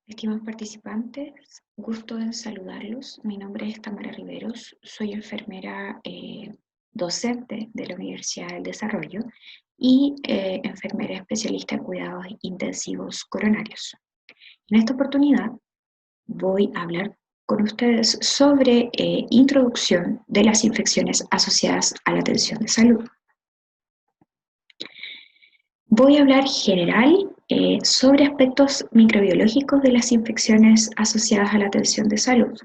Estimados participantes, gusto en saludarlos. Mi nombre es Tamara Riveros, soy enfermera docente de la Universidad del Desarrollo y enfermera especialista en cuidados intensivos coronarios. En esta oportunidad voy a hablar con ustedes sobre introducción de las infecciones asociadas a la atención de salud. Voy a hablar general sobre aspectos microbiológicos de las infecciones asociadas a la atención de salud.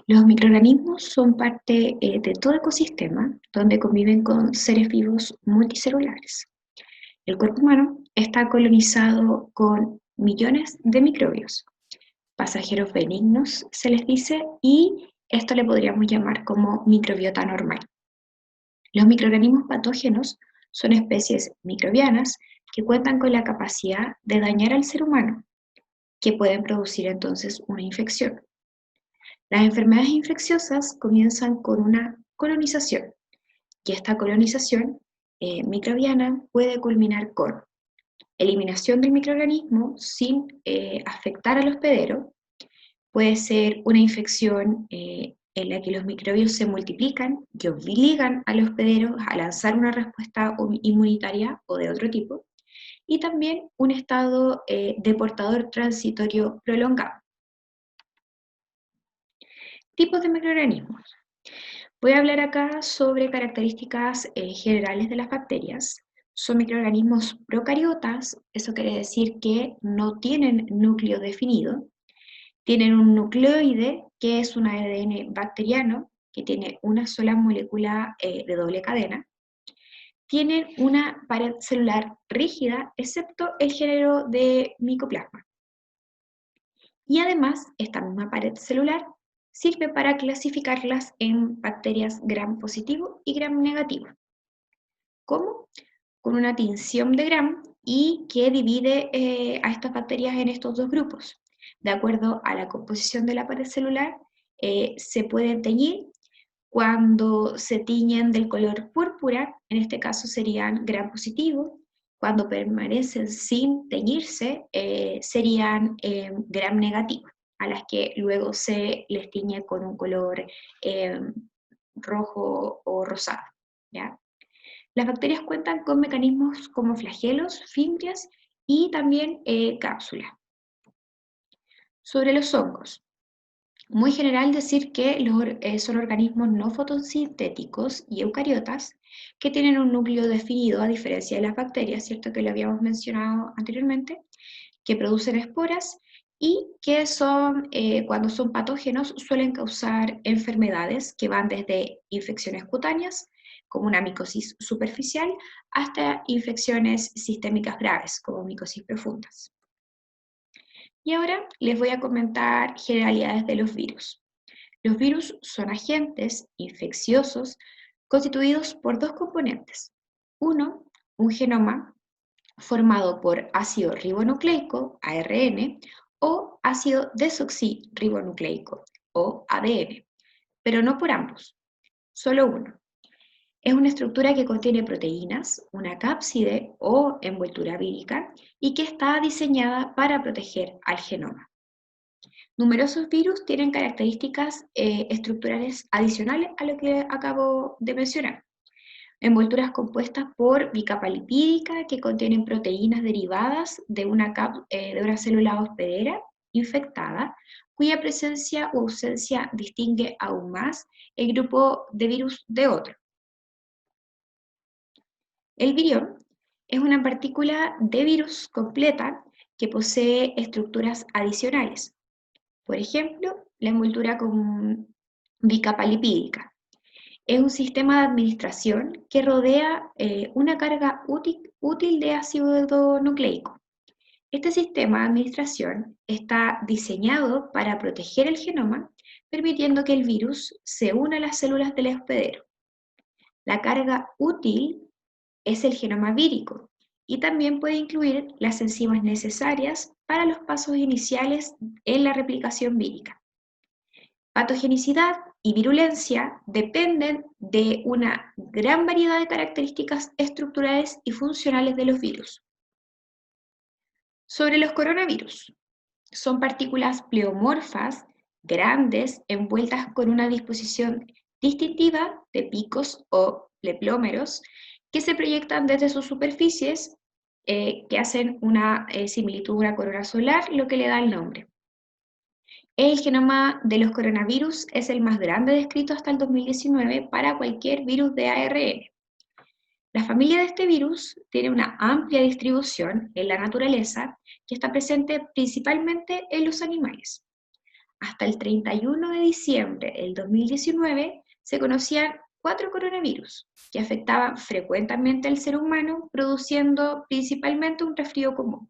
Los microorganismos son parte de todo ecosistema donde conviven con seres vivos multicelulares. El cuerpo humano está colonizado con millones de microbios, pasajeros benignos se les dice, y esto le podríamos llamar como microbiota normal. Los microorganismos patógenos son especies microbianas que cuentan con la capacidad de dañar al ser humano, que pueden producir entonces una infección. Las enfermedades infecciosas comienzan con una colonización, y esta colonización microbiana puede culminar con eliminación del microorganismo sin afectar al hospedero. Puede ser una infección en la que los microbios se multiplican y obligan al hospedero a lanzar una respuesta inmunitaria o de otro tipo, y también un estado de portador transitorio prolongado. Tipos de microorganismos. Voy a hablar acá sobre características generales de las bacterias. Son microorganismos procariotas, eso quiere decir que no tienen núcleo definido. Tienen un nucleoide, que es un ADN bacteriano, que tiene una sola molécula de doble cadena. Tienen una pared celular rígida, excepto el género de Mycoplasma. Y además, esta misma pared celular sirve para clasificarlas en bacterias gram positivo y gram negativo. ¿Cómo? Con una tinción de gram, y que divide a estas bacterias en estos dos grupos. De acuerdo a la composición de la pared celular, se pueden teñir. Cuando se tiñen del color púrpura, en este caso serían gram positivo. Cuando permanecen sin teñirse, serían gram negativo, a las que luego se les tiñe con un color rojo o rosado, ¿ya? Las bacterias cuentan con mecanismos como flagelos, fimbrias y también cápsulas. Sobre los hongos. Muy general decir que son organismos no fotosintéticos y eucariotas que tienen un núcleo definido, a diferencia de las bacterias, ¿cierto? Que lo habíamos mencionado anteriormente, que producen esporas y que son, cuando son patógenos, suelen causar enfermedades que van desde infecciones cutáneas, como una micosis superficial, hasta infecciones sistémicas graves, como micosis profundas. Y ahora les voy a comentar generalidades de los virus. Los virus son agentes infecciosos constituidos por dos componentes. Uno, un genoma formado por ácido ribonucleico, ARN, o ácido desoxirribonucleico, o ADN, pero no por ambos, solo uno. Es una estructura que contiene proteínas, una cápside o envoltura vírica, y que está diseñada para proteger al genoma. Numerosos virus tienen características estructurales adicionales a lo que acabo de mencionar. Envolturas compuestas por bicapa lipídica que contienen proteínas derivadas de una célula hospedera infectada, cuya presencia o ausencia distingue aún más el grupo de virus de otro. El virión es una partícula de virus completa que posee estructuras adicionales. Por ejemplo, la envoltura con bicapa lipídica. Es un sistema de administración que rodea una carga útil de ácido nucleico. Este sistema de administración está diseñado para proteger el genoma, permitiendo que el virus se una a las células del hospedero. La carga útil es el genoma vírico, y también puede incluir las enzimas necesarias para los pasos iniciales en la replicación vírica. Patogenicidad y virulencia dependen de una gran variedad de características estructurales y funcionales de los virus. Sobre los coronavirus. Son partículas pleomorfas, grandes, envueltas con una disposición distintiva de picos o pleplómeros que se proyectan desde sus superficies, que hacen una similitud a una corona solar, lo que le da el nombre. El genoma de los coronavirus es el más grande descrito hasta el 2019 para cualquier virus de ARN. La familia de este virus tiene una amplia distribución en la naturaleza que está presente principalmente en los animales. Hasta el 31 de diciembre del 2019 se conocían 4 coronavirus que afectaban frecuentemente al ser humano, produciendo principalmente un resfrío común.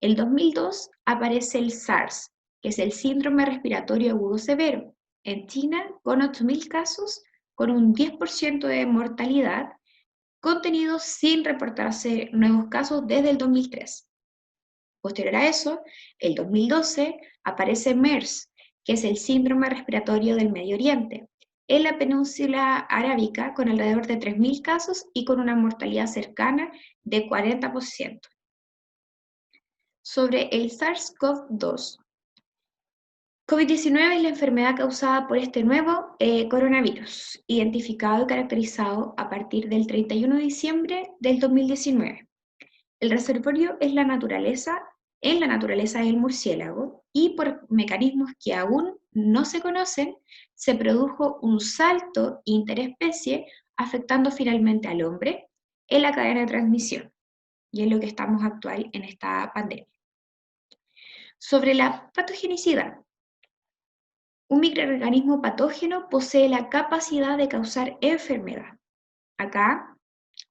En 2002 aparece el SARS, que es el síndrome respiratorio agudo severo, en China con 8.000 casos, con un 10% de mortalidad, contenido sin reportarse nuevos casos desde el 2003. Posterior a eso, el 2012 aparece MERS, que es el síndrome respiratorio del Medio Oriente, en la península arábica con alrededor de 3.000 casos y con una mortalidad cercana de 40%. Sobre el SARS-CoV-2. COVID-19 es la enfermedad causada por este nuevo coronavirus, identificado y caracterizado a partir del 31 de diciembre del 2019. El reservorio es la naturaleza, en la naturaleza del murciélago, y por mecanismos que aún no se conocen, se produjo un salto interespecie afectando finalmente al hombre en la cadena de transmisión, y es lo que estamos actual en esta pandemia. Sobre la patogenicidad. Un microorganismo patógeno posee la capacidad de causar enfermedad. Acá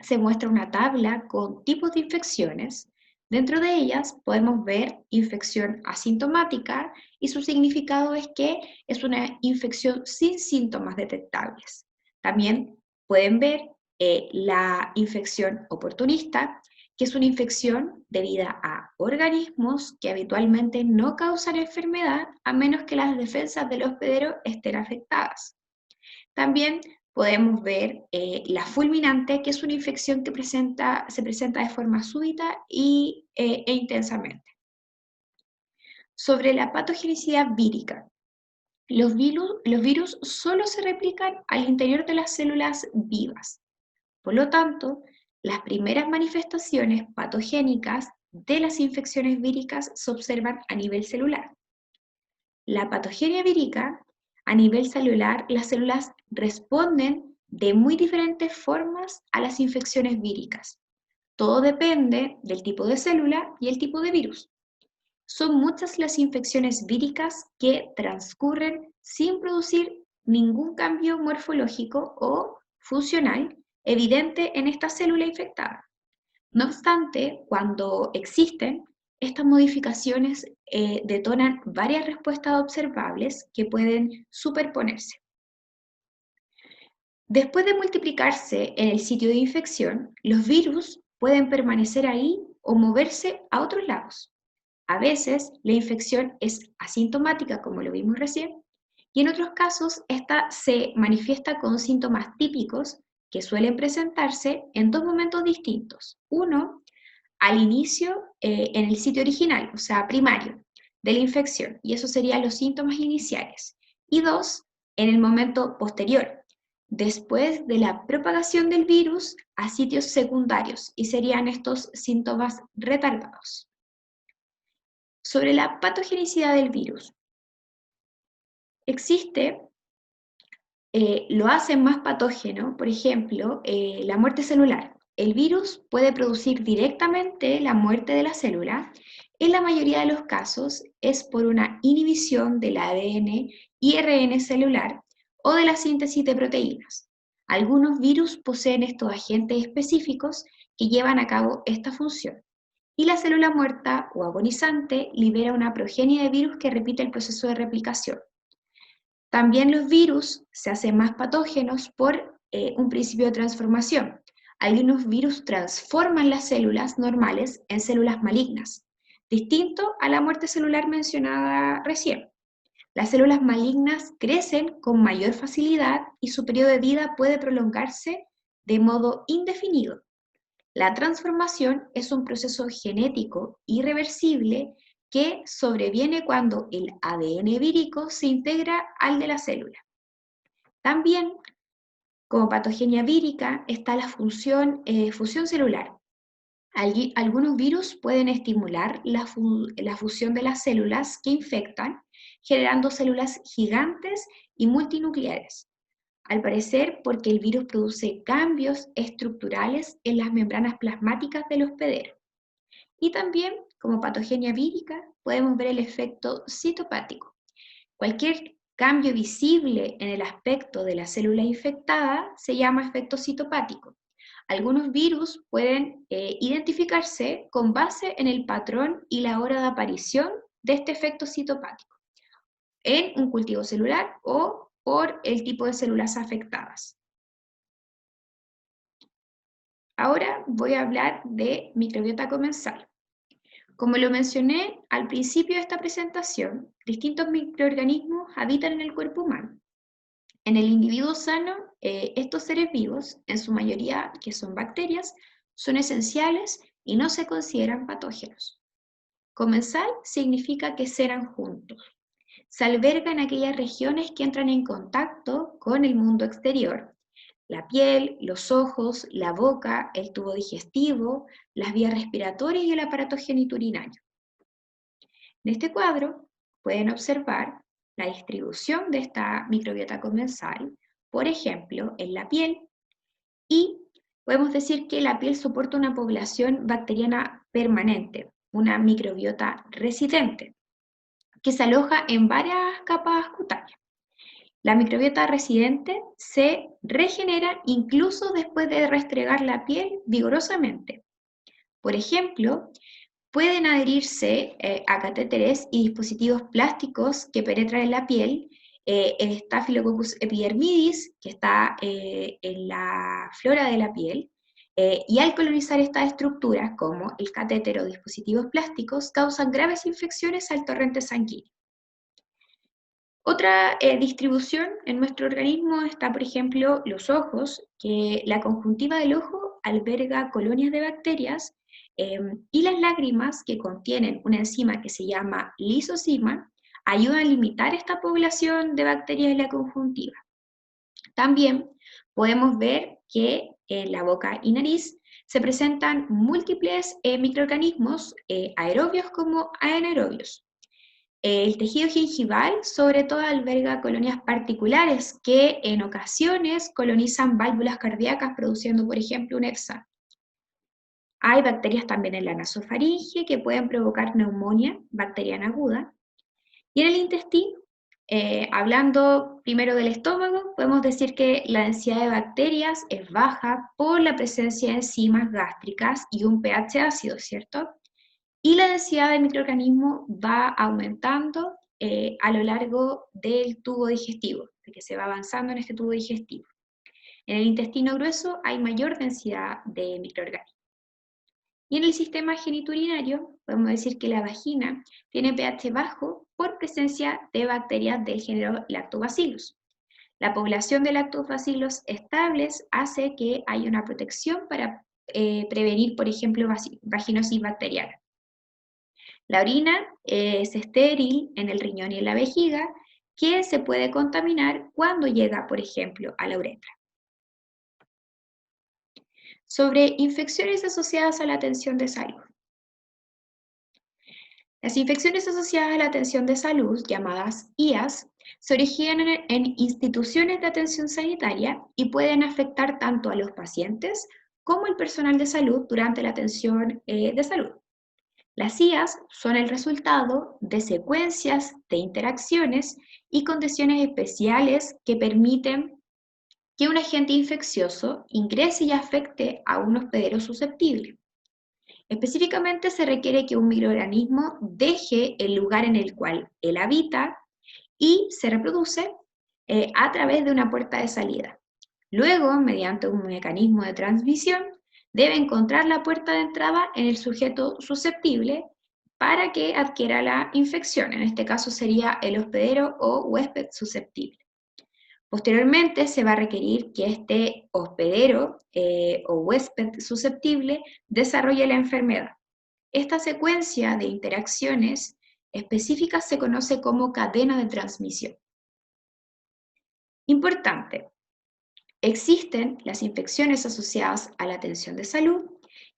se muestra una tabla con tipos de infecciones. Dentro de ellas podemos ver infección asintomática y su significado es que es una infección sin síntomas detectables. También pueden ver la infección oportunista, que es una infección debida a organismos que habitualmente no causan enfermedad a menos que las defensas del hospedero estén afectadas. También podemos ver la fulminante, que es una infección que se presenta de forma súbita e intensamente. Sobre la patogenicidad vírica. Los virus solo se replican al interior de las células vivas. Por lo tanto, las primeras manifestaciones patogénicas de las infecciones víricas se observan a nivel celular. La patogenia vírica, a nivel celular, las células responden de muy diferentes formas a las infecciones víricas. Todo depende del tipo de célula y el tipo de virus. Son muchas las infecciones víricas que transcurren sin producir ningún cambio morfológico o funcional evidente en esta célula infectada. No obstante, cuando existen, estas modificaciones detonan varias respuestas observables que pueden superponerse. Después de multiplicarse en el sitio de infección, los virus pueden permanecer ahí o moverse a otros lados. A veces la infección es asintomática, como lo vimos recién, y en otros casos esta se manifiesta con síntomas típicos que suelen presentarse en dos momentos distintos. Uno, al inicio en el sitio original, o sea, primario, de la infección, y eso serían los síntomas iniciales. Y dos, en el momento posterior, después de la propagación del virus a sitios secundarios, y serían estos síntomas retardados. Sobre la patogenicidad del virus. Existe, lo hace más patógeno, por ejemplo, la muerte celular. El virus puede producir directamente la muerte de la célula. En la mayoría de los casos es por una inhibición del ADN y ARN celular o de la síntesis de proteínas. Algunos virus poseen estos agentes específicos que llevan a cabo esta función. Y la célula muerta o agonizante libera una progenie de virus que repite el proceso de replicación. También los virus se hacen más patógenos por un principio de transformación. Algunos virus transforman las células normales en células malignas, distinto a la muerte celular mencionada recién. Las células malignas crecen con mayor facilidad y su periodo de vida puede prolongarse de modo indefinido. La transformación es un proceso genético irreversible que sobreviene cuando el ADN vírico se integra al de la célula. También, como patogenia vírica, está la fusión celular. Algunos virus pueden estimular la fusión de las células que infectan, generando células gigantes y multinucleares. Al parecer, porque el virus produce cambios estructurales en las membranas plasmáticas del hospedero. Y también, como patogenia vírica, podemos ver el efecto citopático. Cualquier cambio visible en el aspecto de la célula infectada se llama efecto citopático. Algunos virus pueden identificarse con base en el patrón y la hora de aparición de este efecto citopático en un cultivo celular o por el tipo de células afectadas. Ahora voy a hablar de microbiota comensal. Como lo mencioné al principio de esta presentación, distintos microorganismos habitan en el cuerpo humano. En el individuo sano, estos seres vivos, en su mayoría que son bacterias, son esenciales y no se consideran patógenos. Comensal significa que serán juntos. Se alberga en aquellas regiones que entran en contacto con el mundo exterior: la piel, los ojos, la boca, el tubo digestivo, las vías respiratorias y el aparato genitourinario. En este cuadro pueden observar la distribución de esta microbiota comensal, por ejemplo, en la piel, y podemos decir que la piel soporta una población bacteriana permanente, una microbiota residente, que se aloja en varias capas cutáneas. La microbiota residente se regenera incluso después de restregar la piel vigorosamente. Por ejemplo, pueden adherirse a catéteres y dispositivos plásticos que penetran en la piel, el Staphylococcus epidermidis, que está en la flora de la piel, y al colonizar estas estructuras, como el catéter o dispositivos plásticos, causan graves infecciones al torrente sanguíneo. Otra distribución en nuestro organismo está, por ejemplo, los ojos, que la conjuntiva del ojo alberga colonias de bacterias, y las lágrimas, que contienen una enzima que se llama lisozima, ayudan a limitar esta población de bacterias en la conjuntiva. También podemos ver que en la boca y nariz se presentan múltiples microorganismos, aerobios como anaerobios. El tejido gingival sobre todo alberga colonias particulares que en ocasiones colonizan válvulas cardíacas produciendo, por ejemplo, un exa. Hay bacterias también en la nasofaringe que pueden provocar neumonía bacteriana aguda. Y en el intestino, hablando primero del estómago, podemos decir que la densidad de bacterias es baja por la presencia de enzimas gástricas y un pH ácido, ¿cierto? Y la densidad de microorganismos va aumentando a lo largo del tubo digestivo, de que se va avanzando en este tubo digestivo. En el intestino grueso hay mayor densidad de microorganismos. Y en el sistema genitourinario podemos decir que la vagina tiene pH bajo por presencia de bacterias del género Lactobacillus. La población de Lactobacillus estables hace que haya una protección para prevenir, por ejemplo, vaginosis bacteriana. La orina es estéril en el riñón y en la vejiga, que se puede contaminar cuando llega, por ejemplo, a la uretra. Sobre infecciones asociadas a la atención de salud. Las infecciones asociadas a la atención de salud, llamadas IAS, se originan en instituciones de atención sanitaria y pueden afectar tanto a los pacientes como al personal de salud durante la atención de salud. Las IAS son el resultado de secuencias de interacciones y condiciones especiales que permiten que un agente infeccioso ingrese y afecte a un hospedero susceptible. Específicamente se requiere que un microorganismo deje el lugar en el cual él habita y se reproduce a través de una puerta de salida. Luego, mediante un mecanismo de transmisión, debe encontrar la puerta de entrada en el sujeto susceptible para que adquiera la infección. En este caso sería el hospedero o huésped susceptible. Posteriormente se va a requerir que este hospedero o huésped susceptible desarrolle la enfermedad. Esta secuencia de interacciones específicas se conoce como cadena de transmisión. Importante, existen las infecciones asociadas a la atención de salud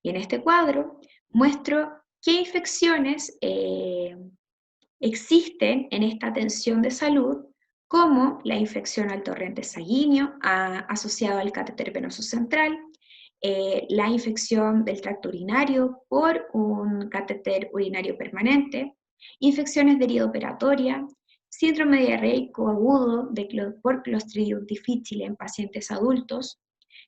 y en este cuadro muestro qué infecciones existen en esta atención de salud, como la infección al torrente sanguíneo asociado al catéter venoso central, la infección del tracto urinario por un catéter urinario permanente, infecciones de herida operatoria, síndrome diarreico agudo por Clostridium difficile en pacientes adultos,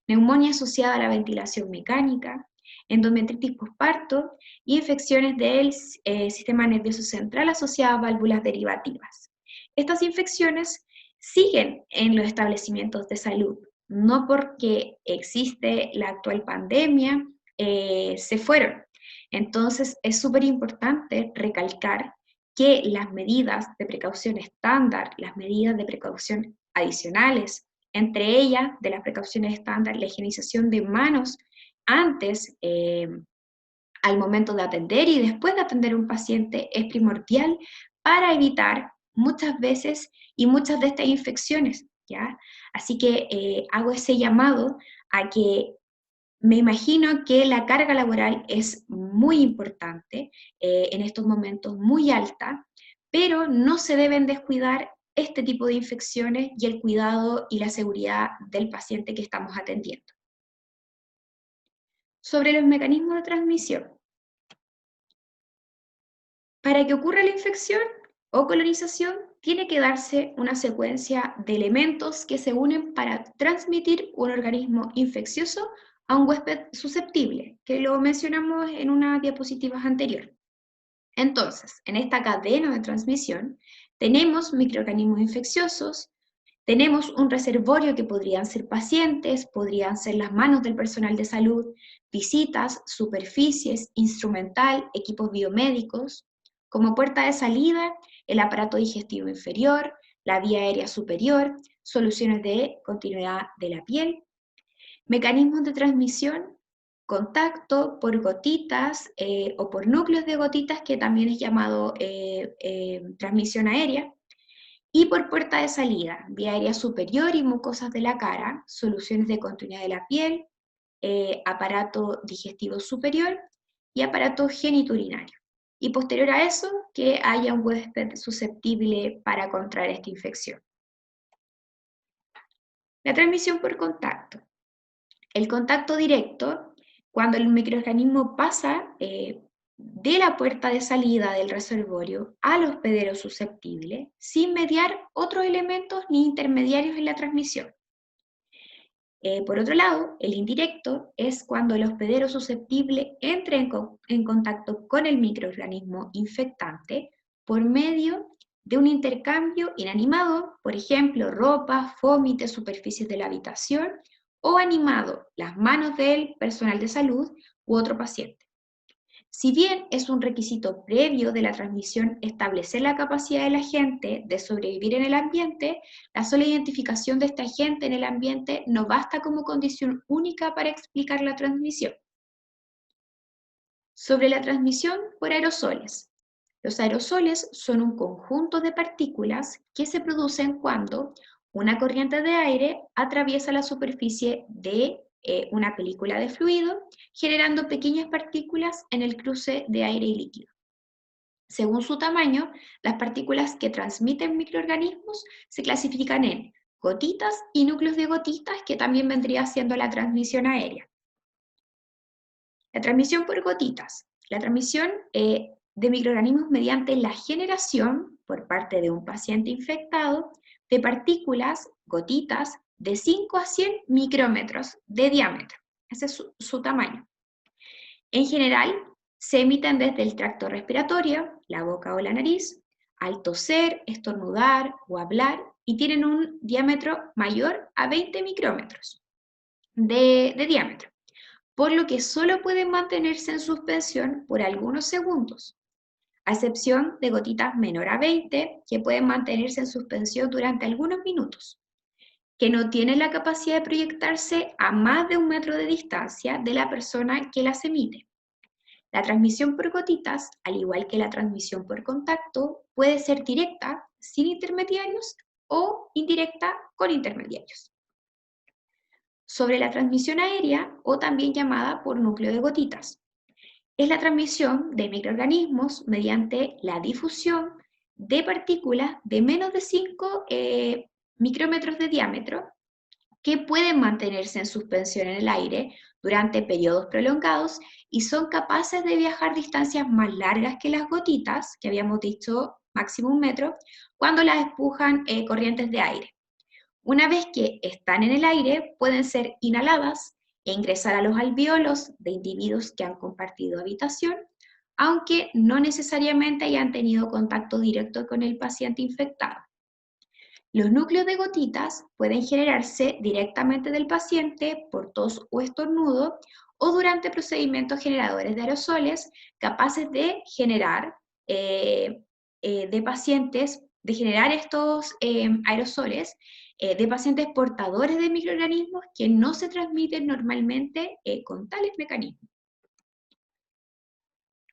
neumonía asociada a la ventilación mecánica, endometritis posparto y infecciones del sistema nervioso central asociadas a válvulas derivativas. Estas infecciones siguen en los establecimientos de salud, no porque existe la actual pandemia, se fueron. Entonces es súper importante recalcar que las medidas de precaución estándar, las medidas de precaución adicionales, entre ellas de las precauciones estándar, la higienización de manos antes, al momento de atender y después de atender a un paciente es primordial para evitar muchas veces y muchas de estas infecciones, ¿ya? Así que hago ese llamado a que me imagino que la carga laboral es muy importante, en estos momentos muy alta, pero no se deben descuidar este tipo de infecciones y el cuidado y la seguridad del paciente que estamos atendiendo. Sobre los mecanismos de transmisión. Para que ocurra la infección o colonización, tiene que darse una secuencia de elementos que se unen para transmitir un organismo infeccioso a un huésped susceptible, que lo mencionamos en una diapositiva anterior. Entonces, en esta cadena de transmisión, tenemos microorganismos infecciosos, tenemos un reservorio que podrían ser pacientes, podrían ser las manos del personal de salud, visitas, superficies, instrumental, equipos biomédicos. Como puerta de salida, el aparato digestivo inferior, la vía aérea superior, soluciones de continuidad de la piel. Mecanismos de transmisión, contacto por gotitas o por núcleos de gotitas, que también es llamado transmisión aérea. Y por puerta de salida, vía aérea superior y mucosas de la cara, soluciones de continuidad de la piel, aparato digestivo superior y aparato genitourinario. Y posterior a eso, que haya un huésped susceptible para contraer esta infección. La transmisión por contacto. El contacto directo, cuando el microorganismo pasa de la puerta de salida del reservorio al hospedero susceptible, sin mediar otros elementos ni intermediarios en la transmisión. Por otro lado, el indirecto es cuando el hospedero susceptible entra en contacto con el microorganismo infectante por medio de un intercambio inanimado, por ejemplo, ropa, fómites, superficies de la habitación, o animado, las manos del personal de salud u otro paciente. Si bien es un requisito previo de la transmisión establecer la capacidad del agente de sobrevivir en el ambiente, la sola identificación de este agente en el ambiente no basta como condición única para explicar la transmisión. Sobre la transmisión por aerosoles. Los aerosoles son un conjunto de partículas que se producen cuando una corriente de aire atraviesa la superficie de una película de fluido, generando pequeñas partículas en el cruce de aire y líquido. Según su tamaño, las partículas que transmiten microorganismos se clasifican en gotitas y núcleos de gotitas, que también vendría siendo la transmisión aérea. La transmisión por gotitas. La transmisión de microorganismos mediante la generación, por parte de un paciente infectado, de partículas, gotitas, de 5 a 100 micrómetros de diámetro. Ese es su tamaño. En general, se emiten desde el tracto respiratorio, la boca o la nariz, al toser, estornudar o hablar, y tienen un diámetro mayor a 20 micrómetros de diámetro, por lo que solo pueden mantenerse en suspensión por algunos segundos, a excepción de gotitas menor a 20, que pueden mantenerse en suspensión durante algunos minutos. que no tienen la capacidad de proyectarse a más de 1 metro de distancia de la persona que las emite. La transmisión por gotitas, al igual que la transmisión por contacto, puede ser directa, sin intermediarios, o indirecta, con intermediarios. Sobre la transmisión aérea, o también llamada por núcleo de gotitas, es la transmisión de microorganismos mediante la difusión de partículas de menos de 5 micrómetros de diámetro que pueden mantenerse en suspensión en el aire durante periodos prolongados y son capaces de viajar distancias más largas que las gotitas, que habíamos dicho máximo 1 metro, cuando las empujan corrientes de aire. Una vez que están en el aire, pueden ser inhaladas e ingresar a los alvéolos de individuos que han compartido habitación, aunque no necesariamente hayan tenido contacto directo con el paciente infectado. Los núcleos de gotitas pueden generarse directamente del paciente por tos o estornudo o durante procedimientos generadores de aerosoles capaces de generar de generar estos aerosoles de pacientes portadores de microorganismos que no se transmiten normalmente con tales mecanismos.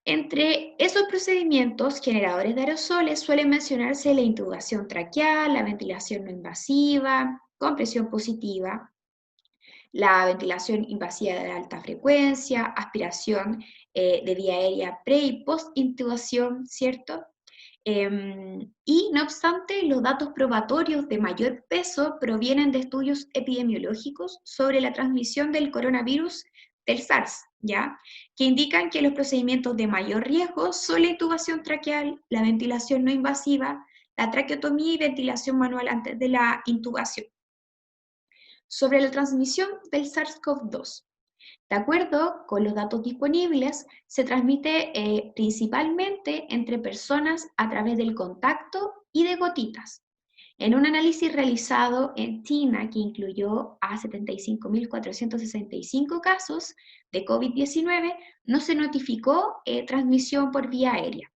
Entre esos procedimientos generadores de aerosoles suele mencionarse la intubación traqueal, la ventilación no invasiva, compresión positiva, la ventilación invasiva de alta frecuencia, aspiración de vía aérea pre y post intubación, ¿cierto? Y no obstante, los datos probatorios de mayor peso provienen de estudios epidemiológicos sobre la transmisión del coronavirus del SARS, ¿ya? Que indican que los procedimientos de mayor riesgo son la intubación traqueal, la ventilación no invasiva, la traqueotomía y ventilación manual antes de la intubación. Sobre la transmisión del SARS-CoV-2. De acuerdo con los datos disponibles, se transmite principalmente entre personas a través del contacto y de gotitas. En un análisis realizado en China que incluyó a 75.465 casos de COVID-19, no se notificó transmisión por vía aérea.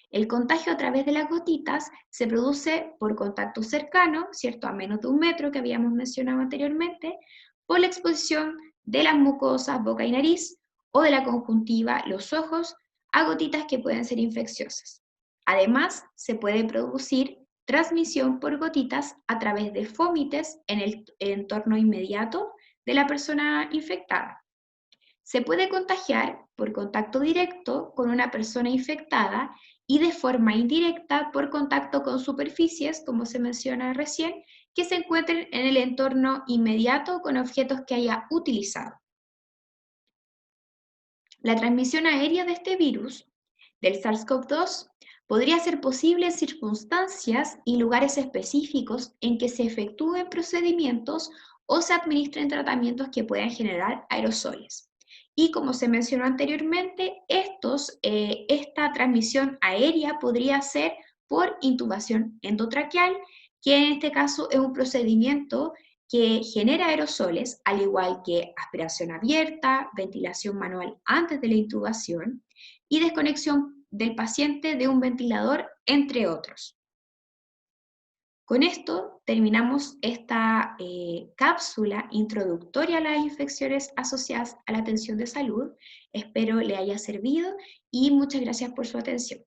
El contagio a través de las gotitas se produce por contacto cercano, ¿cierto? A menos de 1 metro que habíamos mencionado anteriormente, por la exposición de las mucosas, boca y nariz, o de la conjuntiva, los ojos, a gotitas que pueden ser infecciosas. Además, se puede producir transmisión por gotitas a través de fómites en el entorno inmediato de la persona infectada. Se puede contagiar por contacto directo con una persona infectada y de forma indirecta por contacto con superficies, como se menciona recién, que se encuentren en el entorno inmediato con objetos que haya utilizado. La transmisión aérea de este virus, del SARS-CoV-2, podría ser posible en circunstancias y lugares específicos en que se efectúen procedimientos o se administren tratamientos que puedan generar aerosoles. Y como se mencionó anteriormente, esta transmisión aérea podría ser por intubación endotraqueal, que en este caso es un procedimiento que genera aerosoles, al igual que aspiración abierta, ventilación manual antes de la intubación y desconexión del paciente de un ventilador, entre otros. Con esto terminamos esta cápsula introductoria a las infecciones asociadas a la atención de salud. Espero le haya servido y muchas gracias por su atención.